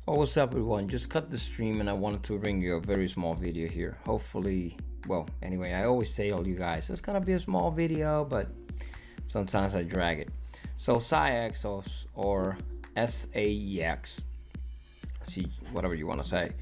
Well, what's up everyone? Just cut the stream and I wanted to bring you a very small video here. Hopefully, well, anyway, I always say all you guys, it's gonna be a small video, but sometimes I drag it. So SAEX or SAEX, see, whatever you want to say.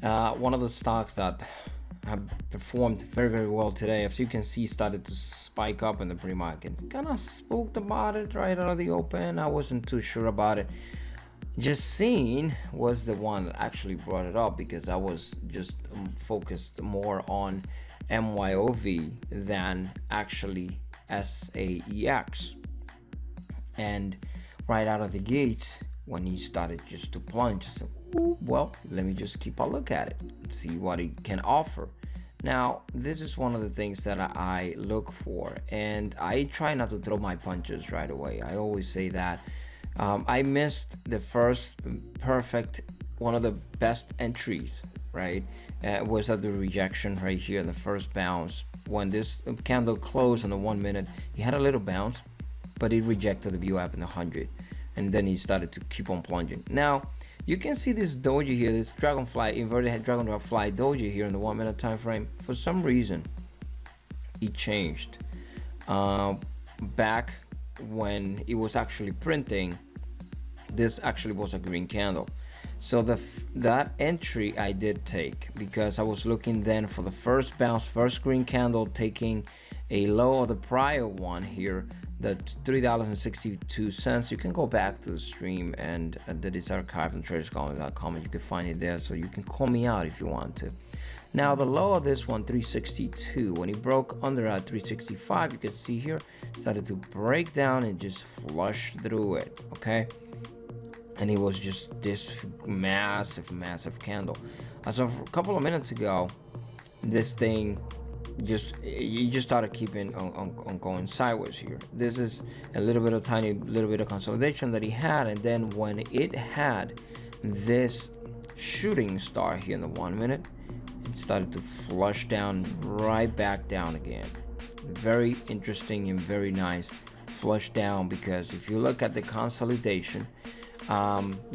One of the stocks that have performed very well today, as you can see, started to spike up in the pre-market. Kind of spooked about it right out of the open. I wasn't too sure about it. Just Seen was the one that actually brought it up, because I was just focused more on MYOV than actually SAEX. And right out of the gates, when he started just to plunge, I said, ooh, well, let me just keep a look at it and see what it can offer. Now, this is one of the things that I look for, and I try not to throw my punches right away. I always say that. I missed the first perfect, one of the best entries, right? Was at the rejection right here in the first bounce. When this candle closed on the 1 minute, he had a little bounce, but it rejected the view app in the 100, and then he started to keep on plunging. Now you can see this doji here, this dragonfly, inverted dragonfly doji here in the 1 minute time frame. For some reason it changed back when it was actually printing. This actually was a green candle, so that entry I did take, because I was looking then for the first bounce, first green candle, taking a low of the prior one here, that's $3.62. You can go back to the stream, and that is archived on traderscolony.com, and you can find it there, so you can call me out if you want to. Now the low of this one, 362, when it broke under at 365, you can see here, started to break down and just flush through it, okay? And it was just this massive candle. As of a couple of minutes ago, this thing just started keeping on going sideways here. This is a little bit of consolidation that he had, and then when it had this shooting star here in the 1 minute, it started to flush down right back down again. Very interesting and very nice flush down, because if you look at the consolidation,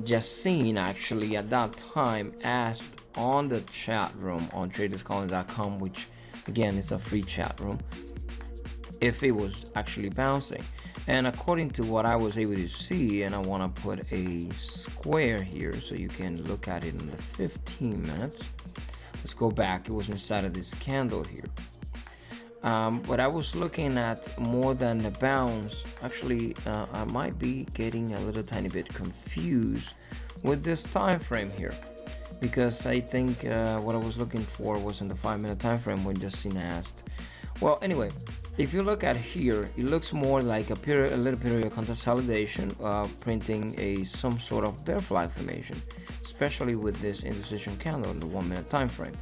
Just Seen actually at that time asked on the chat room on traderscolony.com, which again is a free chat room, if it was actually bouncing. And according to what I was able to see, and I want to put a square here so you can look at it in the 15 minutes. Let's go back. It was inside of this candle here. But I was looking at more than the bounce. Actually, I might be getting a little tiny bit confused with this time frame here, because I think what I was looking for was in the 5 minute time frame when Just Seen asked. Well, anyway, if you look at here, it looks more like a little period of consolidation, printing some sort of bear flag formation, especially with this indecision candle in the 1 minute time frame,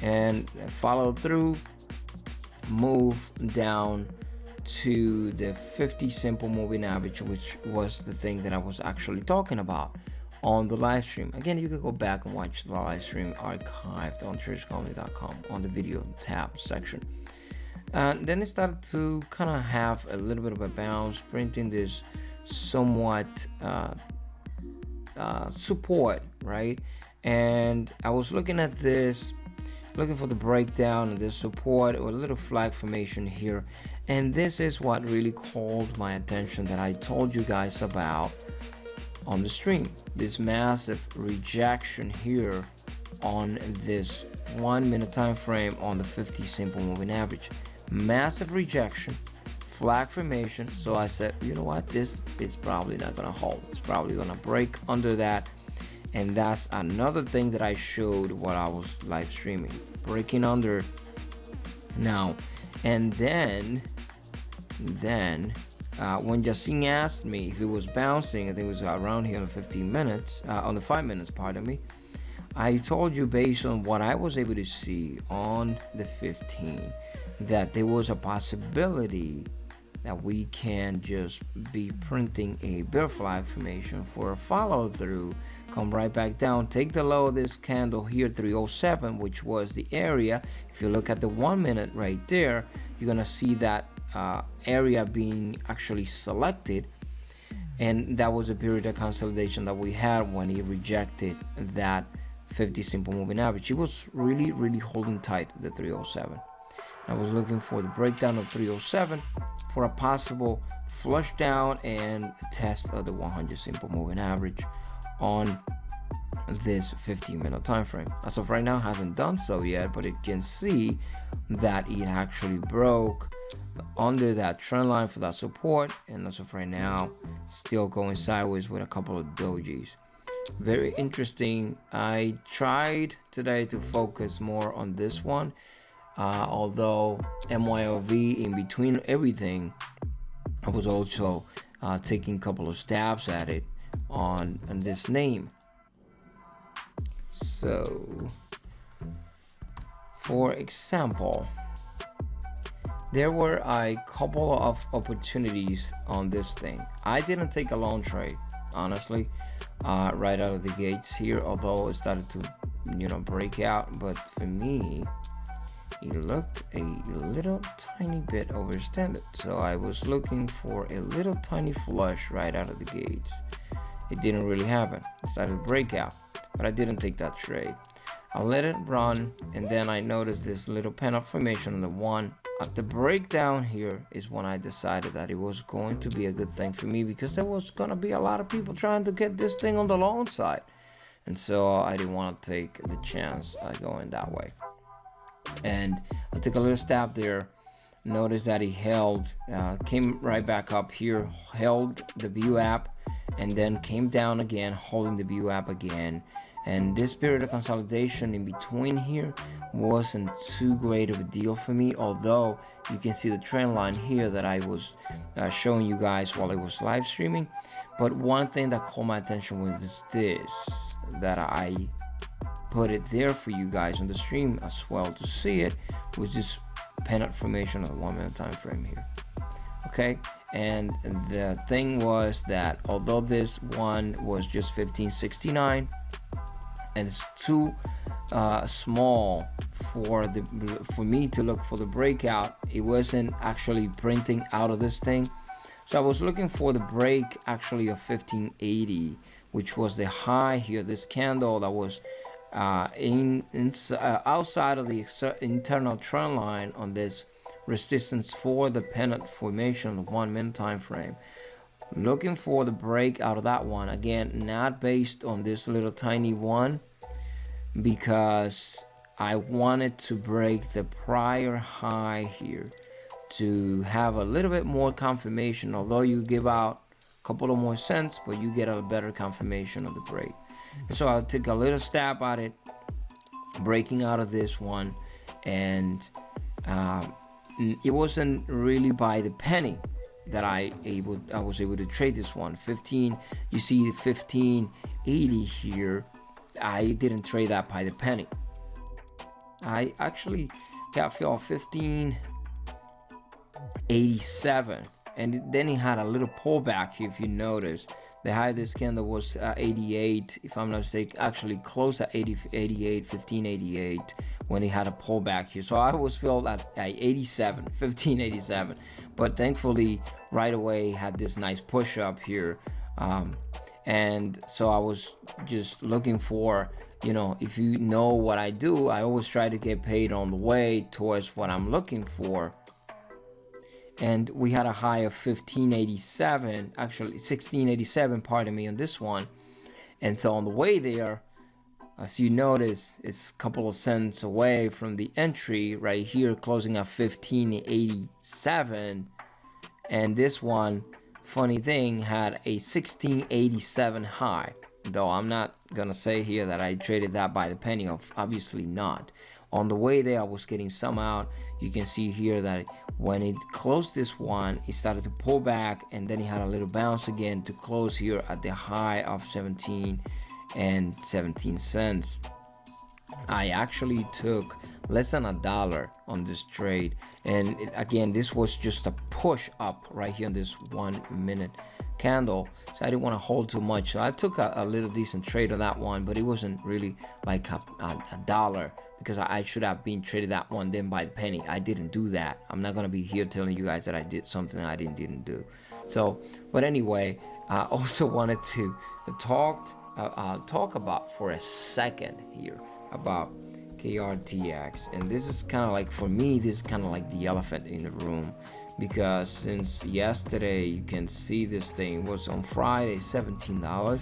and follow through, move down to the 50 simple moving average, which was the thing that I was actually talking about on the live stream. Again, you can go back and watch the live stream archived on traderscolony.com on the video tab section. And then it started to kind of have a little bit of a bounce, printing this somewhat support, right? And I was looking at this, looking for the breakdown and this support, or a little flag formation here, and this is what really called my attention, that I told you guys about on the stream. This massive rejection here on this 1 minute time frame on the 50 simple moving average. Massive rejection, flag formation. So I said, you know what, this is probably not gonna hold. It's probably gonna break under that. And that's another thing that I showed while I was live streaming, breaking under now. And then when Just Seen asked me if it was bouncing, I think it was around here on the 15 minutes, on the 5 minutes, pardon me, I told you based on what I was able to see on the 15, that there was a possibility that we can just be printing a bear flag formation for a follow through, come right back down, take the low of this candle here, 307, which was the area. If you look at the 1 minute right there, you're gonna see that area being actually selected, and that was a period of consolidation that we had when he rejected that 50 simple moving average. He was really holding tight the 307. I was looking for the breakdown of 307 for a possible flush down and test of the 100 simple moving average on this 15-minute time frame. As of right now, hasn't done so yet, but you can see that it actually broke under that trend line for that support, and as of right now, still going sideways with a couple of dojis. Very interesting. I tried today to focus more on this one, although MYOV in between everything, I was also taking a couple of stabs at it on this name. So for example, there were a couple of opportunities on this thing. I didn't take a long trade, honestly, right out of the gates here, although it started to, break out. But for me, it looked a little tiny bit overextended. So I was looking for a little tiny flush right out of the gates. It didn't really happen. It started to break out, but I didn't take that trade. I let it run, and then I noticed this little pin-up formation on the one. At the breakdown here is when I decided that it was going to be a good thing for me, because there was going to be a lot of people trying to get this thing on the long side. And so I didn't want to take the chance going that way. And I took a little stab there. Notice that he held, came right back up here, held the VWAP, and then came down again, holding the VWAP again. And this period of consolidation in between here wasn't too great of a deal for me, although you can see the trend line here that I was showing you guys while I was live streaming. But one thing that caught my attention was this, that I put it there for you guys on the stream as well to see it, was this pennant formation of the 1 minute time frame here. Okay, and the thing was that although this one was just 1569 and it's too small for me to look for the breakout, it wasn't actually printing out of this thing. So I was looking for the break actually of 1580, which was the high here, this candle that was outside of the internal trend line on this resistance for the pennant formation of 1 minute time frame. Looking for the break out of that one, again not based on this little tiny one, because I wanted to break the prior high here to have a little bit more confirmation. Although you give out a couple of more cents, but you get a better confirmation of the break. And so I'll take a little stab at it, breaking out of this one, and it wasn't really by the penny that I was able to trade this one. 15, you see 1580 here. I didn't trade that by the penny. I actually got filled 1587, and then it had a little pullback here. If you notice, the high of this candle was 88, if I'm not mistaken, actually close at 88, 1588, when it had a pullback here. So I was filled at 87, 1587, but thankfully right away had this nice push up here. And so I was just looking for, if you know what I do, I always try to get paid on the way towards what I'm looking for. And we had a high of 1587, actually 1687, pardon me, on this one. And so on the way there, as you notice, it's a couple of cents away from the entry right here, closing at 1587. And this one, funny thing, had a 1687 high, though I'm not gonna say here that I traded that by the penny, of obviously not. On the way there, I was getting some out. You can see here that when it closed this one, it started to pull back, and then it had a little bounce again to close here at the high of 17 and 17 cents. I actually took less than $1 on this trade, and again, this was just a push up right here on this 1 minute candle, so I didn't want to hold too much. So I took a little decent trade on that one, but it wasn't really like a dollar, because I should have been traded that one then by the penny. I didn't do that. I'm not gonna be here telling you guys that I did something I didn't do. So, but anyway, I also wanted to talk about for a second here about KRTX, and this is kind of like, for me, this is kind of like the elephant in the room, because since yesterday you can see this thing was on Friday $17,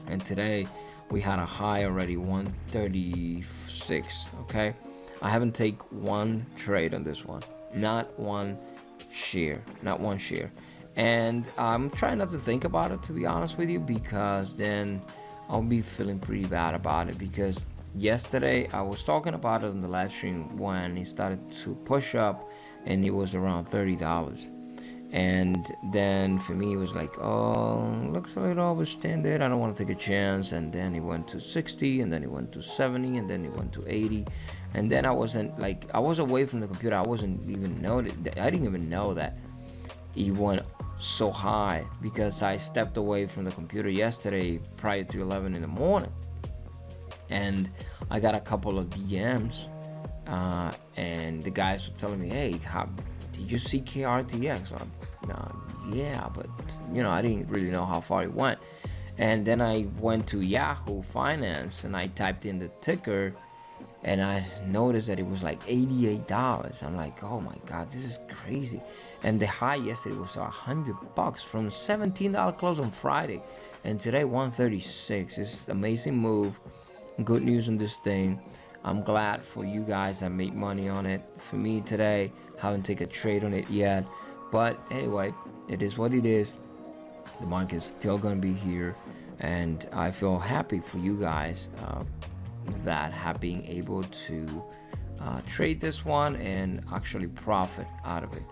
and today we had a high already 136. Okay, I haven't take one trade on this one, not one share, and I'm trying not to think about it, to be honest with you, because then I'll be feeling pretty bad about it. Because yesterday I was talking about it in the live stream when it started to push up, and it was around $30, and then for me it was like, oh, looks a little overextended, I don't want to take a chance. And then it went to 60, and then it went to 70, and then it went to 80, and then I was away from the computer. I didn't even know that it went so high, because I stepped away from the computer yesterday prior to 11 in the morning, and I got a couple of DMs, and the guys were telling me, hey, did you see KRTX? I'm, no, yeah, but I didn't really know how far it went. And then I went to Yahoo Finance and I typed in the ticker, and I noticed that it was like $88. I'm like, oh my god, this is crazy. And the high yesterday was $100 from $17 close on Friday, and today 136. It's an amazing move. Good news on this thing. I'm glad for you guys that make money on it. For me today, haven't taken a trade on it yet, but anyway, it is what it is. The market is still gonna be here, and I feel happy for you guys that have been able to trade this one and actually profit out of it.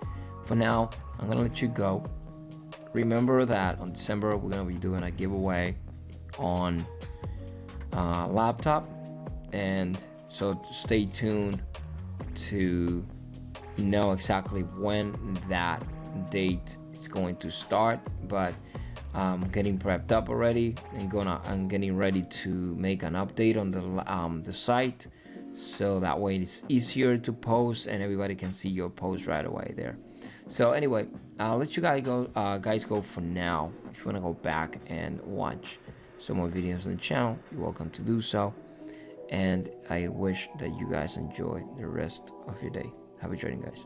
For now, I'm gonna let you go. Remember that on December we're gonna be doing a giveaway on laptop, and so stay tuned to know exactly when that date is going to start. But I'm getting prepped up already, and I'm getting ready to make an update on the site, so that way it's easier to post and everybody can see your post right away there. So anyway, I'll let you guys go for now. If you want to go back and watch some more videos on the channel, you're welcome to do so, and I wish that you guys enjoy the rest of your day. Happy trading, guys.